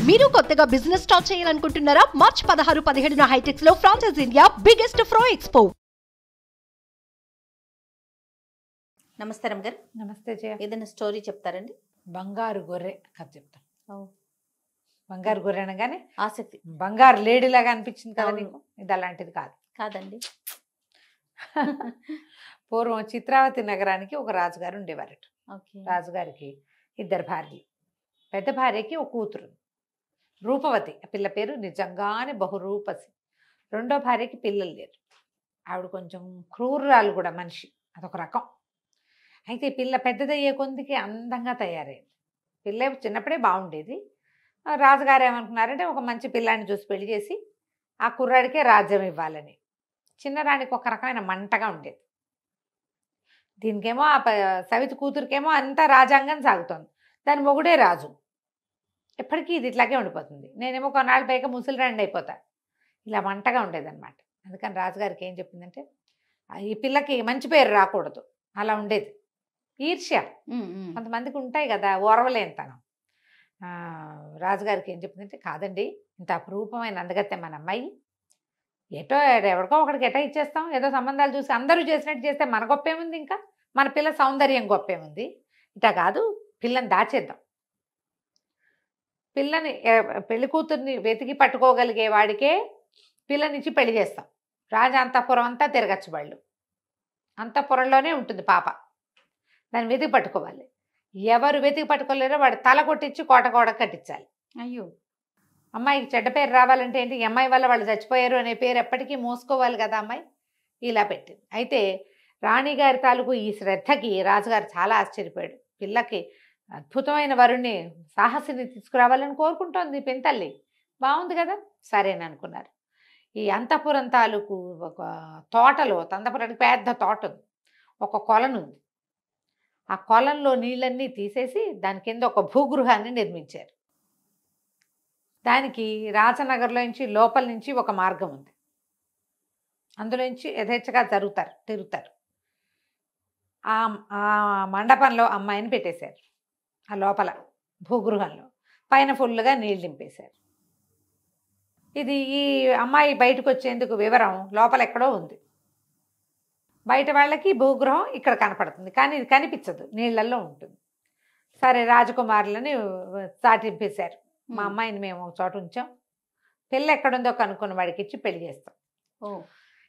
మీరు కొత్తగా business start చేయాలనుకుంటున్నారా? మార్చ్ 16, 17న హైటెక్స్ లో ఫ్రాన్సెస్ ఇండియా బిగ్గెస్ట్ ఫ్రో ఎక్స్పో. నమస్తే రమ్ గారు. నమస్తే జయ. ఏదైనా స్టోరీ చెప్తారండి? బంగారు గొర్రె కథ చెప్తాను. బంగారు గొర్రె అనగానే ఆసక్తి, బంగారు లేడీలాగా అనిపించింది కదా అవును. నీకు? ఇది అలాంటిది కాదు. కాదండి. పూర్వం చిత్రావతి నగరానికి ఒక రాజుగారు ఉండేవారట. ఓకే. రాజుగారికి 2 భార్యలు. పెద్ద భార్యకి ఒక కూతురు రూపవతి, ఆ పిల్ల పేరు నిజంగానే బహురూపసి. రెండో భార్యకి పిల్లలు లేరు. ఆవిడ కొంచెం క్రూరాలు కూడా, మనిషి అదొక రకం. అయితే పిల్ల పెద్దదయ్యే కొందికి అందంగా తయారైంది. పిల్ల చిన్నప్పుడే బాగుండేది. రాజుగారు ఏమనుకున్నారంటే ఒక మంచి పిల్లాన్ని చూసి పెళ్లి చేసి ఆ కుర్రాడికే రాజ్యం ఇవ్వాలని. చిన్నరానికి ఒక రకమైన మంటగా ఉండేది. దీనికేమో ఆ సవితి కూతురికేమో అంతా రాజ్యాంగం సాగుతోంది. దాని మొగుడే రాజు. ఎప్పటికీ ఇది ఇట్లాగే ఉండిపోతుంది. నేనేమో కొన్నాళ్ళు పైగా ముసలిరాండి అయిపోతా. ఇలా మంటగా ఉండేదన్నమాట. అందుకని రాజుగారికి ఏం చెప్పిందంటే ఈ పిల్లకి మంచి పేరు రాకూడదు. అలా ఉండేది. ఈర్ష్య కొంతమందికి ఉంటాయి కదా, ఓర్వలేనితనం. రాజుగారికి ఏం చెప్పిందంటే, కాదండి, ఇంత అపురూపమైన అందగత్తె మన అమ్మాయి, ఎటో ఎవరికో ఒకడికి ఎటో ఇచ్చేస్తాం, ఏదో సంబంధాలు చూసి అందరూ చేసినట్టు చేస్తే మన గొప్పేముంది, ఇంకా మన పిల్ల సౌందర్యం గొప్పేముంది, ఇటా కాదు పిల్లని దాచేద్దాం. పిల్లని పెళ్లి కూతుర్ని వెతికి పట్టుకోగలిగే వాడికే పిల్లనిచ్చి పెళ్లి చేస్తాం. రాజా అంతఃపురం అంతా తిరగచ్చు. వాళ్ళు అంతఃపురంలోనే ఉంటుంది పాప, దాన్ని వెతికి పట్టుకోవాలి. ఎవరు వెతికి పట్టుకోలేరో వాడు తల కొట్టించి కోట కట్టించాలి. అయ్యో, అమ్మాయికి చెడ్డ పేరు రావాలంటే ఏంటి, ఈ అమ్మాయి వల్ల వాళ్ళు చచ్చిపోయారు అనే పేరు ఎప్పటికీ మోసుకోవాలి కదా అమ్మాయి. ఇలా పెట్టింది. అయితే రాణిగారి తాలూకు ఈ శ్రద్ధకి రాజుగారు చాలా ఆశ్చర్యపోయాడు. పిల్లకి అద్భుతమైన వరుణ్ణి, సాహసిని తీసుకురావాలని కోరుకుంటోంది పెంతల్లి. బాగుంది కదా, సరేననుకున్నారు. ఈ అంతఃపురం తాలూకు ఒక తోటలో, అంతఃపురానికి పెద్ద తోట ఉంది, ఒక కొలనుంది. ఆ కొలంలో నీళ్ళన్నీ తీసేసి దాని కింద ఒక భూగృహాన్ని నిర్మించారు. దానికి రాజనగర్లో నుంచి లోపల నుంచి ఒక మార్గం ఉంది. అందులోంచి యథేచ్ఛగా తిరుగుతారు. ఆ మండపంలో అమ్మాయిని పెట్టేశారు. ఆ లోపల భూగృహంలో పైన ఫుల్గా నీళ్ళు నింపేశారు. ఇది ఈ అమ్మాయి బయటకు వచ్చేందుకు వివరం లోపల ఎక్కడో ఉంది. బయట వాళ్ళకి భూగృహం ఇక్కడ కనపడుతుంది, కానీ ఇది కనిపించదు, నీళ్ళల్లో ఉంటుంది. సరే, రాజకుమారులని చాటింపేశారు. మా అమ్మాయిని మేము ఒక చోట ఉంచాం, పిల్ల ఎక్కడుందో కనుక్కున్న వాడికి ఇచ్చి పెళ్లి చేస్తాం.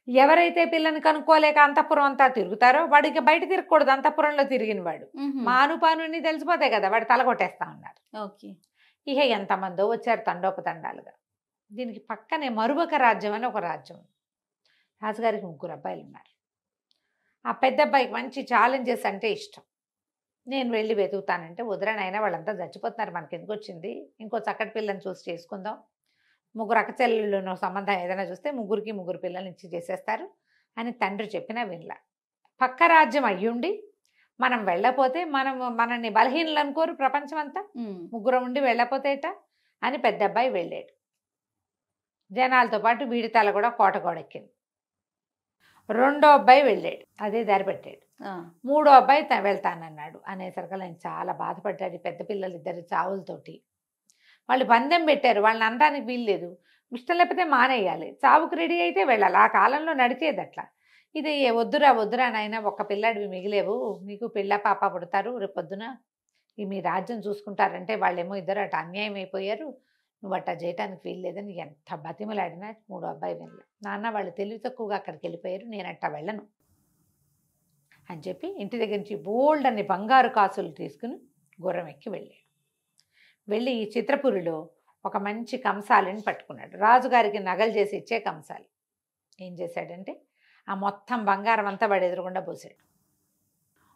ఎవరైతే పిల్లని కనుక్కోలేక అంతఃపురం అంతా తిరుగుతారో వాడికి బయట తిరగకూడదు, అంతఃపురంలో తిరిగిన వాడు. మా అనుపానుని తెలిసిపోతాయి కదా, వాడు తల కొట్టేస్తా ఉన్నారు. ఓకే. ఇక ఎంతమందో వచ్చారు తండోపతండాలుగా. దీనికి పక్కనే మరువక రాజ్యం అని ఒక రాజ్యం. రాజుగారికి 3 అబ్బాయిలు ఉన్నారు. ఆ పెద్ద అబ్బాయికి మంచి ఛాలెంజెస్ అంటే ఇష్టం. నేను వెళ్ళి వెతుకుతానంటే, వదిలేనైనా వాళ్ళంతా చచ్చిపోతున్నారు, మనకి ఎందుకు వచ్చింది, ఇంకో చక్కటి పిల్లని చూసి చేసుకుందాం, 3 అక్కచెల్లెళ్ళు సంబంధం ఏదైనా చూస్తే 3 పిల్లల్ని ఇచ్చి చేసేస్తారు అని తండ్రి చెప్పినా వినలా. పక్క రాజ్యం అయ్యుండి మనం వెళ్ళపోతే మనల్ని బలహీనలు అనుకోరు ప్రపంచం అంతా, 3 ఉండి వెళ్ళపోతేట అని పెద్ద అబ్బాయి వెళ్ళాడు. జనాలతో పాటు వీడి తల కూడా కోటగోడెక్కింది. రెండో అబ్బాయి వెళ్ళాడు, అదే దారి పెట్టాడు. మూడో అబ్బాయి వెళ్తానన్నాడు. అనేసరికి ఆయన చాలా బాధపడ్డాడు. పెద్ద పిల్లలు 2 చావులతోటి. వాళ్ళు పందెం పెట్టారు, వాళ్ళని అనడానికి వీల్లేదు, ఇష్టం లేకపోతే మానేయాలి, చావుకు రెడీ అయితే వెళ్ళాలి. ఆ కాలంలో నడిచేది అట్లా. ఇది వద్దురా నాయన, ఒక్క పిల్లాడివి మిగిలేవు, నీకు పిల్ల పాప పుడతారు, రేపు పొద్దున ఈ మీ రాజ్యం చూసుకుంటారంటే వాళ్ళేమో 2 అటు అన్యాయం అయిపోయారు, నువ్వు అట్టా చేయటానికి వీల్లేదని ఎంత బతిమలాడినా 3 అబ్బాయి వెళ్ళా. నాన్న, వాళ్ళు తెలివి తక్కువగా అక్కడికి వెళ్ళిపోయారు, నేను అట్టా వెళ్ళను అని చెప్పి ఇంటి దగ్గర నుంచి బోల్డ్ అన్ని బంగారు కాసులు తీసుకుని గుర్రం ఎక్కి వెళ్ళాడు. వెళ్ళి ఈ చిత్రపురిలో ఒక మంచి కంసాలిని పట్టుకున్నాడు. రాజుగారికి నగలు చేసి ఇచ్చే కంసాలి. ఏం చేశాడంటే ఆ మొత్తం బంగారం అంతా వాడు ఎదురుగుండా పోసాడు.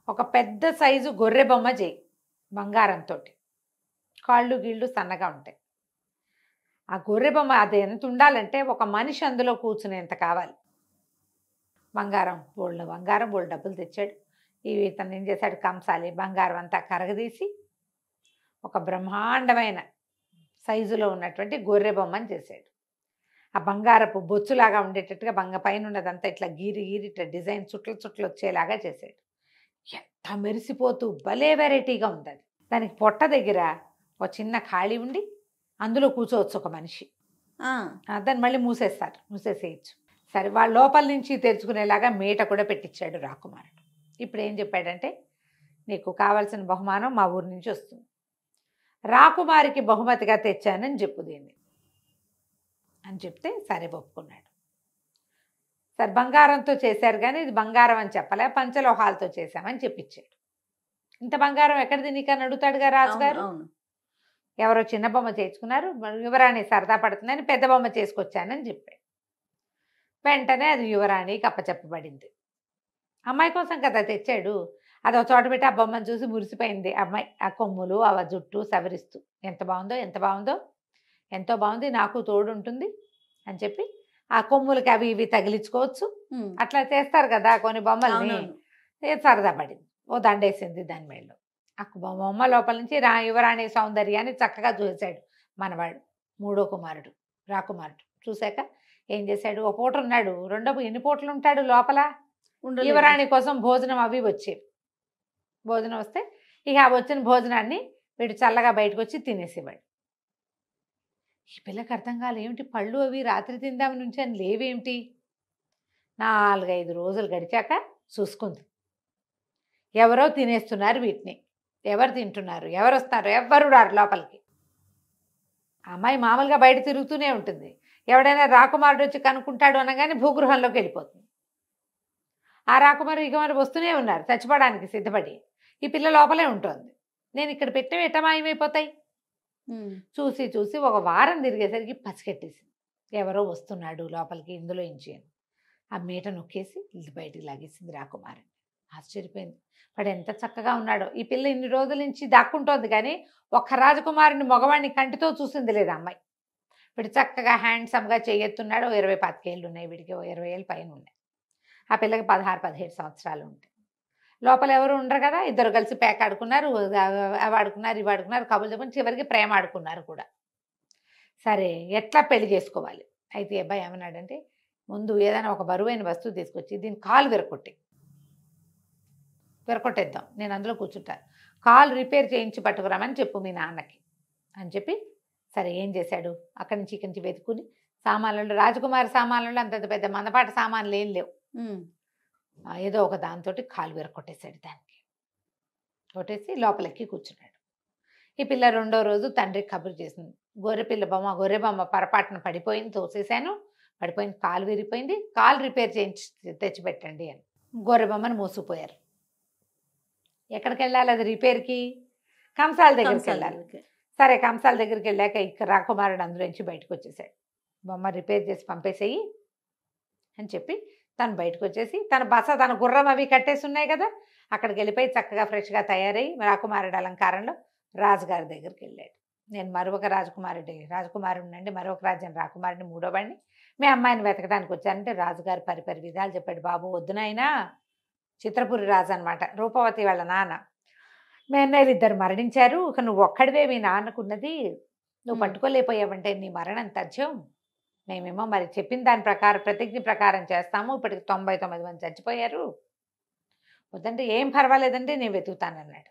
ఒక పెద్ద సైజు గొర్రె బొమ్మ చేయి, బంగారంతో, కాళ్ళు గీళ్ళు సన్నగా ఉంటాయి. ఆ గొర్రె బొమ్మ అది ఎంత ఉండాలంటే ఒక మనిషి అందులో కూర్చునేంత కావాలి. బంగారం బోల్డ్ డబ్బులు తెచ్చాడు. ఇవి తను ఏం చేశాడు, కంసాలి బంగారం అంతా కరగదీసి ఒక బ్రహ్మాండమైన సైజులో ఉన్నటువంటి గొర్రె బొమ్మని చేశాడు. ఆ బంగారపు బొచ్చులాగా ఉండేటట్టుగా పైన ఉన్నదంతా ఇట్లా గీరి ఇట్లా డిజైన్ చుట్లు వచ్చేలాగా చేశాడు. ఎంత మెరిసిపోతూ భలే వెరైటీగా ఉంది అది. దానికి పొట్ట దగ్గర ఒక చిన్న ఖాళీ ఉండి అందులో కూర్చోవచ్చు ఒక మనిషి. ఆ, దాన్ని మళ్ళీ మూసేసేయచ్చు. సరే వాళ్ళ లోపల నుంచి తెరుచుకునేలాగా మీట కూడా పెట్టించాడు రాకుమారుడు. ఇప్పుడు ఏం చెప్పాడంటే, నీకు కావాల్సిన బహుమానం మా ఊరి నుంచి వస్తుంది, రాకుమారికి బహుమతిగా తెచ్చానని చెప్పు దీన్ని అని చెప్తే సరే ఒప్పుకున్నాడు. సరే బంగారంతో చేశారు కానీ ఇది బంగారం అని చెప్పలే, పంచలోహాలతో చేశామని చెప్పించాడు. ఇంత బంగారం ఎక్కడిది నీకు అని అడుగుతాడుగా రాజుగారు. అవును. ఎవరో చిన్న బొమ్మ చేసుకున్నారు, యువరాణి సరదా పడుతుందని పెద్ద బొమ్మ చేసుకొచ్చానని చెప్పాడు. వెంటనే అది యువరాణికి అప్పచెప్పబడింది. అమ్మాయి కోసం కదా తెచ్చాడు. అది ఒక చోట పెట్టి ఆ బొమ్మను చూసి మురిసిపోయింది అమ్మాయి. ఆ కొమ్ములు ఆ జుట్టు సవరిస్తూ ఎంత బాగుందో ఎంత బాగుందో, ఎంతో బాగుంది, నాకు తోడు ఉంటుంది అని చెప్పి ఆ కొమ్ములకి అవి ఇవి తగిలించుకోవచ్చు, అట్లా చేస్తారు కదా కొన్ని బొమ్మల్ని. సరదా పడింది, ఓ దండేసింది దాని మేళ్ళు. ఆ బొమ్మ లోపల నుంచి యువరాణి సౌందర్యాన్ని చక్కగా చూశాడు మనవాడు, మూడో కుమారుడు రాకుమారుడు. చూశాక ఏం చేశాడు, ఒక పూట ఉన్నాడు, రెండో ఎన్ని పూటలు ఉంటాడు లోపల. యువరాణి కోసం భోజనం అవి వచ్చేవి. భోజనం వస్తే ఇక ఆ వచ్చిన భోజనాన్ని వీడు చల్లగా బయటకు వచ్చి తినేసేవాడు. ఈ పిల్లకి అర్థం కాలే, ఏమిటి పళ్ళు అవి రాత్రి తిందాం నుంచి అని లేవేమిటి. 4-5 రోజులు గడిచాక చూసుకుంది, ఎవరో తినేస్తున్నారు వీటిని. ఎవరు తింటున్నారు, ఎవరు వస్తున్నారు, ఎవరు రారు లోపలికి. అమ్మాయి మామూలుగా బయట తిరుగుతూనే ఉంటుంది, ఎవడైనా రాకుమారుడు వచ్చి కనుక్కుంటాడు అనగానే భూగృహంలోకి వెళ్ళిపోతుంది. ఆ రాకుమారు ఇక మరి వస్తూనే ఉన్నారు చచ్చిపోవడానికి సిద్ధపడి. ఈ పిల్ల లోపలే ఉంటుంది. నేను ఇక్కడ పెట్టినవి ఎట్ట మాయమైపోతాయి. చూసి చూసి ఒక వారం తిరిగేసరికి పసిగట్టేసింది, ఎవరో వస్తున్నాడు లోపలికి ఇందులో ఇంచి అని. ఆ మీట నొక్కేసి ఇది బయటికి లాగేసింది రాకుమారుని. ఆశ్చర్యపోయింది, వాడు ఎంత చక్కగా ఉన్నాడో. ఈ పిల్ల ఇన్ని రోజుల నుంచి దాక్కుంటోంది కానీ ఒక్క రాజకుమారుని మగవాడిని కంటితో చూసింది లేదు అమ్మాయి. వీడు చక్కగా హ్యాండ్సమ్గా చేయెత్తున్నాడు. 20-25 ఏళ్ళు ఉన్నాయి వీడికి, 20 ఏళ్ళు పైన ఉన్నాయి. ఆ పిల్లకి 16-17 సంవత్సరాలు ఉంటాయి. లోపల ఎవరు ఉండరు కదా, ఇద్దరు కలిసి పేక ఆడుకున్నారు, అవి ఆడుకున్నారు, ఇవి ఆడుకున్నారు, కబుర్లు చెప్పని చివరికి ప్రేమ ఆడుకున్నారు కూడా. సరే ఎట్లా పెళ్లి చేసుకోవాలి. అయితే అబ్బాయి ఏమన్నాడంటే, ముందు ఏదైనా ఒక బరువైన వస్తువు తీసుకొచ్చి దీని కాలు విరకొట్టేద్దాం, నేను అందులో కూర్చుంటాను, కాలు రిపేర్ చేయించి పట్టుకురామని చెప్పు మీ నాన్నకి అని చెప్పి. సరే ఏం చేశాడు, అక్కడి నుంచి ఇక్కడి నుంచి వెతుకుని సామాన్లలో, రాజకుమారి సామాన్లలో అంత పెద్ద మందపాటి సామాన్లు ఏం లేవు, ఏదో ఒక దాంతో కాలు విరకొట్టేశాడు. దానికి కొట్టేసి లోపలికి కూర్చున్నాడు. ఈ పిల్ల రెండో రోజు తండ్రికి కబురు చేసింది, గొర్రె బొమ్మ పొరపాటున పడిపోయింది, తోసేశాను, పడిపోయింది, కాలు విరిగిపోయింది, కాలు రిపేర్ చేయించి తెచ్చిపెట్టండి అని. గొర్రె బొమ్మను మోసుకుపోయారు. ఎక్కడికి వెళ్ళాలి అది రిపేర్కి? కంసాల దగ్గరికి వెళ్ళాలి. సరే కంసాల దగ్గరికి వెళ్ళాక ఇక్కడ రాకుమారుడు అందులోంచి బయటకు వచ్చేసాడు. బొమ్మ రిపేర్ చేసి పంపేసేయి అని చెప్పి తను బయటకు వచ్చేసి తన బస, తన గుర్రం అవి కట్టేసి ఉన్నాయి కదా, అక్కడికి వెళ్ళిపోయి చక్కగా ఫ్రెష్గా తయారై రాకుమారుడు అలంకారంలో రాజుగారి దగ్గరికి వెళ్ళాడు. నేను మరొక రాజకుమారుడినండి, మరొక రాజ్యం రాకుమారుడిని, మూడో వాడిని, మీ అమ్మాయిని వెతకడానికి వచ్చానంటే రాజుగారు పరిపరి విధాలు చెప్పాడు. బాబు వద్దునైనా, చిత్రపురి రాజు అనమాట, రూపవతి వాళ్ళ నాన్న. మీ అన్నయ్యలు 2 మరణించారు, ఇక నువ్వు ఒక్కడివే మీ నాన్నకున్నది, నువ్వు పట్టుకోలేకపోయావంటే నీ మరణం తథ్యం. మేమేమో మరి చెప్పిన దాని ప్రకారం ప్రతిజ్ఞ ప్రకారం చేస్తాము, ఇప్పటికి 99 మంది చచ్చిపోయారు, వద్దంటే ఏం పర్వాలేదంటే నేను వెతుకుతానన్నాడు.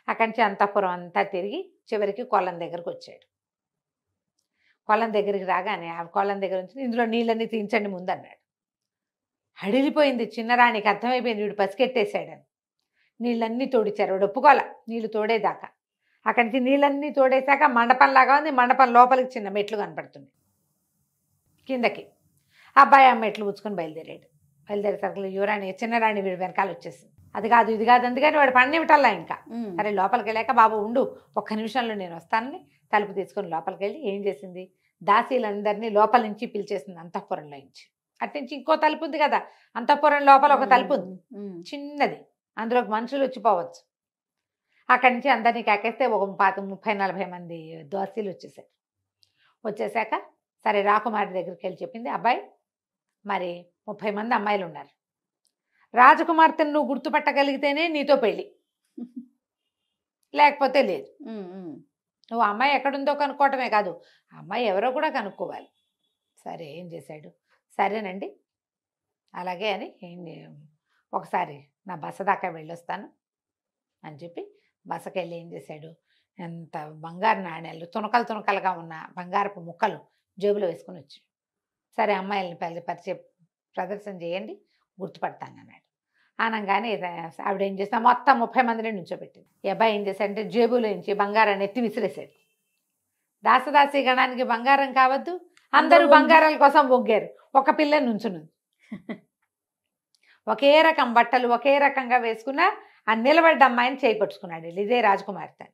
అక్కడి నుంచి అంతఃపురం అంతా తిరిగి చివరికి కొల్లం దగ్గరకు వచ్చాడు. కొల్లం దగ్గరికి రాగానే ఆ కొల్లం దగ్గర నుంచి ఇందులో నీళ్ళన్నీ తీయించండి ముందు అన్నాడు. హడిలిపోయింది చిన్నరాణికి, అర్థమైపోయింది వీడు పసికెట్టేశాడని. నీళ్ళన్నీ తోడిచ్చారు, వాడు ఒప్పుకోలే నీళ్ళు తోడేదాకా. అక్కడి నుంచి నీళ్ళన్నీ తోడేశాక మండపంలాగా ఉంది, మండపం లోపలికి చిన్న మెట్లు కనపడుతుంది కిందకి. అబ్బాయి ఆ మెట్లు పుచ్చుకొని బయలుదేరేసరికి యువరాణి చిన్నరాణి వీడి వెనకాల వచ్చేసింది. అది కాదు ఇది కాదు అందుకని వాడు పన్నిమిటల్లా ఇంకా. సరే లోపలికి వెళ్ళాక, బాబు ఉండు, ఒక్క నిమిషంలో నేను వస్తానని తలుపు తీసుకొని లోపలికి వెళ్ళి ఏం చేసింది, దాసీలందరినీ లోపల నుంచి పిలిచేసింది అంతఃపురంలో నుంచి. అట్నుంచి ఇంకో తలుపు ఉంది కదా, అంతఃపురం లోపల ఒక తలుపు ఉంది చిన్నది, అందులోకి మనుషులు వచ్చిపోవచ్చు. అక్కడి నుంచి అందరినీ కాకేస్తే ఒక 30-40 మంది దాసీలు వచ్చేసాక సరే రాకుమారి దగ్గరికి వెళ్ళి చెప్పింది, అబ్బాయి మరి 30 మంది అమ్మాయిలు ఉన్నారు, రాజకుమార్తెను నువ్వు గుర్తుపట్టగలిగితేనే నీతో పెళ్ళి, లేకపోతే లేదు. నువ్వు అమ్మాయి ఎక్కడుందో కనుక్కోవటమే కాదు, అమ్మాయి ఎవరో కూడా కనుక్కోవాలి. సరే ఏం చేశాడు, సరేనండి అలాగే అని ఒకసారి నా బస దాకా వెళ్ళొస్తాను అని చెప్పి బసకెళ్ళి ఏం చేశాడు, ఎంత బంగారు నాణ్యాలు తునకలు తునకలుగా ఉన్న బంగారపు ముక్కలు జేబులో వేసుకుని వచ్చి సరే అమ్మాయిల్ని పరిచయ ప్రదర్శన చేయండి గుర్తుపడతానన్నాడు. అనగానే ఆవిడ ఏం చేసినా మొత్తం 30 మందిని నుంచోబెట్టింది. ఈ అబ్బాయి ఏం చేశాడంటే జేబులో నుంచి బంగారాన్ని ఎత్తి విసిరేశాడు. దాసదాసి గణానికి బంగారం కావద్దు, అందరూ బంగారాల కోసం ఒగ్గారు. ఒక పిల్ల నుంచునుంది. ఒకే రకం బట్టలు ఒకే రకంగా వేసుకున్న ఆ నిలబడ్డ అమ్మాయిని చేపట్టుకున్నాడు. ఇదే రాజకుమార్తె.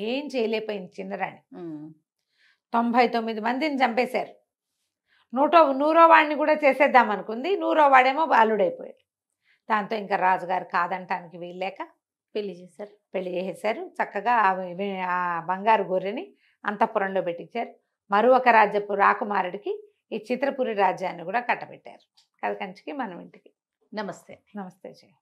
ఏం చేయలేకపోయింది చిన్నరాణి. 99 మందిని చంపేశారు. 100వ వాడిని కూడా చేసేద్దాం అనుకుంది. 100వ వాడేమో బాలుడైపోయాడు. దాంతో ఇంకా రాజుగారు కాదంటానికి వీల్లేక పెళ్లి చేసేశారు. చక్కగా ఆ బంగారు గొర్రెని అంతఃపురంలో పెట్టించారు. మరొక రాజ్యపు రాకుమారుడికి ఈ చిత్రపురి రాజ్యాన్ని కూడా కట్టబెట్టారు. కథ కంచికి మనం ఇంటికి. నమస్తే. నమస్తే జయ.